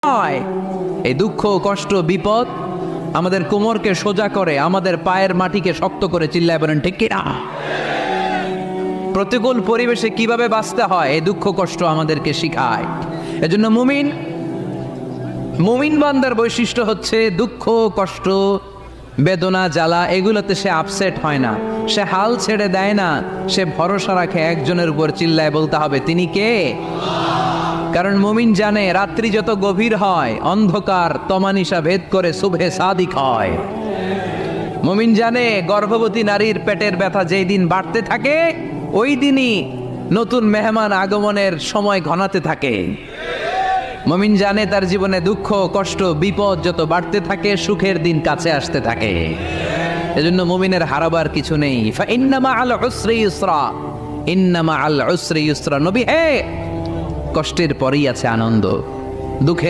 হয়। এই দুঃখ, কষ্ট, বিপদ আমাদের কোমরকে সোজা করে, আমাদের পায়ের মাটিকে শক্ত করে। চিল্লায় বলেন ঠিক কিনা? প্রতিকূল পরিবেশে কিভাবে বাঁচতে হয় এই দুঃখ কষ্ট আমাদেরকে শিখায়। এজন্য মুমিন বান্দার বৈশিষ্ট্য হচ্ছে দুঃখ কষ্ট বেদনা জ্বালা এগুলোতে সে আপসেট হয় না, সে হাল ছেড়ে দেয় না, সে ভরসা রাখে একজনের উপর। চিল্লায় বলতে হবে তিনি কে? কারণ মুমিন জানে রাত্রি যত গভীর হয় অন্ধকার তমানিসা ভেদ করে সুবহে সাদিক হয়। মুমিন জানে গর্ভবতী নারীর পেটের ব্যথা যেই দিন বাড়তে থাকে ওই দিনই নতুন মেহমান আগমনের সময় ঘনাতে থাকে। মুমিন জানে তার জীবনে দুঃখ কষ্ট বিপদ যত বাড়তে থাকে সুখের দিন কাছে আসতে থাকে। এজন্য মুমিনের হারাবার কিছু নেই। ইন্না মাআল উসরি ইউসরা, ইন্না মাআল উসরি ইউসরা। নবী হে, কষ্টের পরেই আছে আনন্দ, দুঃখের